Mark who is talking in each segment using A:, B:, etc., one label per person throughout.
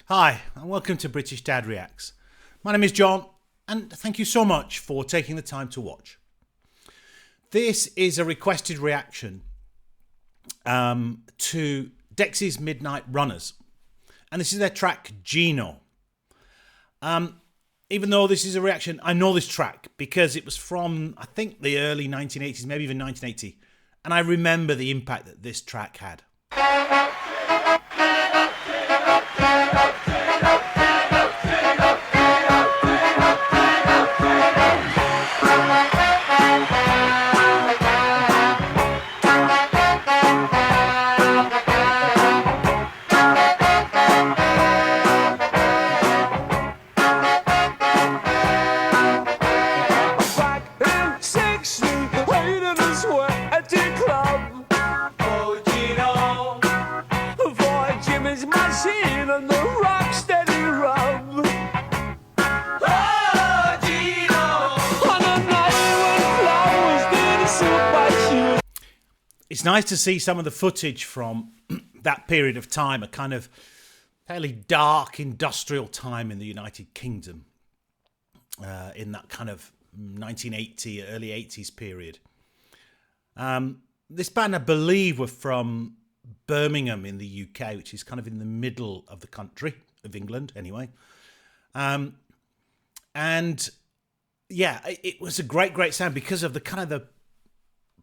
A: Hi, and welcome to British Dad Reacts. My name is John, and thank you so much for taking the time to watch. This is a requested reaction to Dexy's Midnight Runners, and this is their track Geno. Even though this is a reaction, I know this track because it was from, I think, the early 1980s, maybe even 1980, and I remember the impact that this track had. It's nice to see some of the footage from that period of time, a kind of fairly dark industrial time in the United Kingdom, in that kind of 1980, early 80s period. This band, I believe, were from Birmingham in the UK, which is kind of in the middle of the country, of England anyway. And yeah, it was a great sound because of the kind of the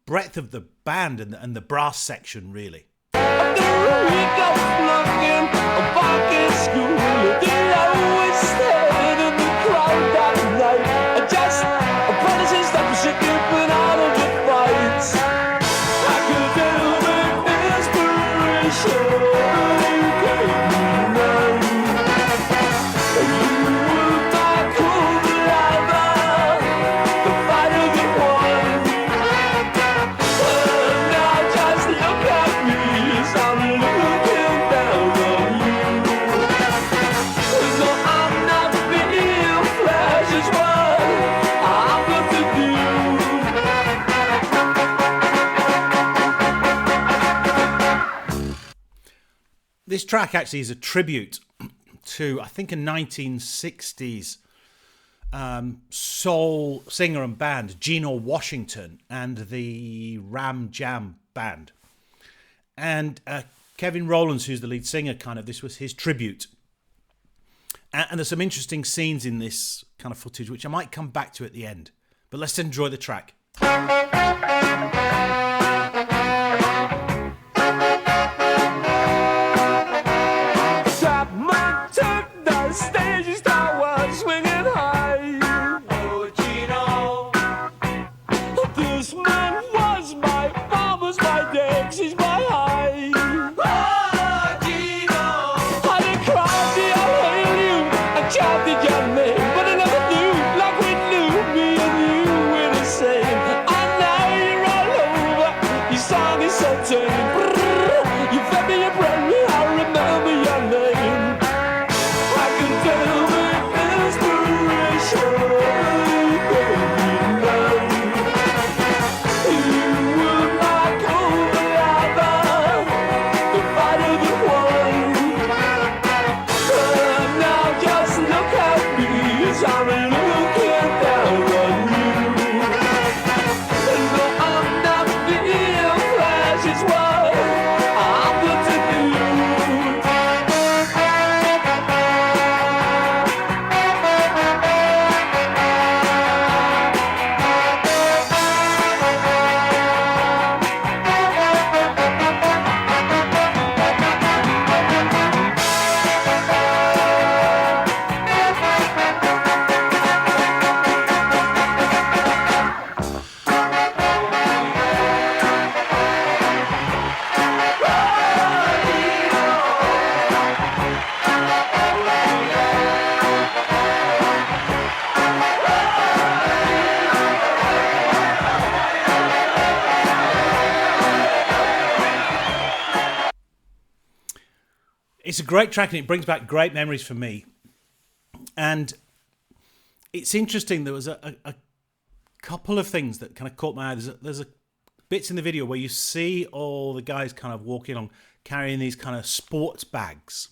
A: breadth of the band and the brass section, really. This track actually is a tribute to, I think, a 1960s soul singer and band, Geno Washington, and the Ram Jam Band. And Kevin Rowlands, who's the lead singer, this was his tribute. And there's some interesting scenes in this kind of footage, which I might come back to at the end. But let's enjoy the track. It's a great track and it brings back great memories for me. And it's interesting, there was a couple of things that kind of caught my eye. There's a bits in the video where you see all the guys kind of walking along carrying these kind of sports bags.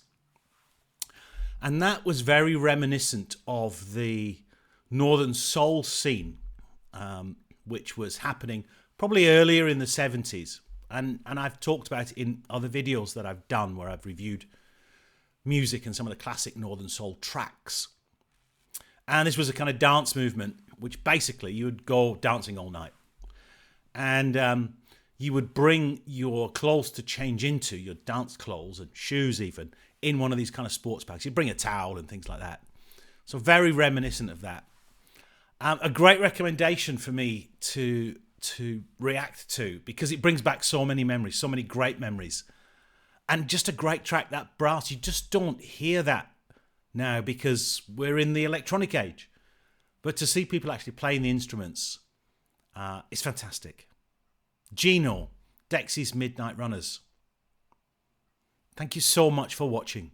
A: And that was very reminiscent of the Northern Soul scene, which was happening probably earlier in the 70s. And I've talked about it in other videos that I've done where I've reviewed music and some of the classic Northern Soul tracks. And this was a kind of dance movement, which basically you would go dancing all night. And you would bring your clothes to change into, your dance clothes and shoes even, in one of these kind of sports bags. You'd bring a towel and things like that. So very reminiscent of that. A great recommendation for me to react to, because it brings back so many memories, so many great memories. And just a great track, that brass. You just don't hear that now because we're in the electronic age. But to see people actually playing the instruments is fantastic. Geno, Dexy's Midnight Runners. Thank you so much for watching.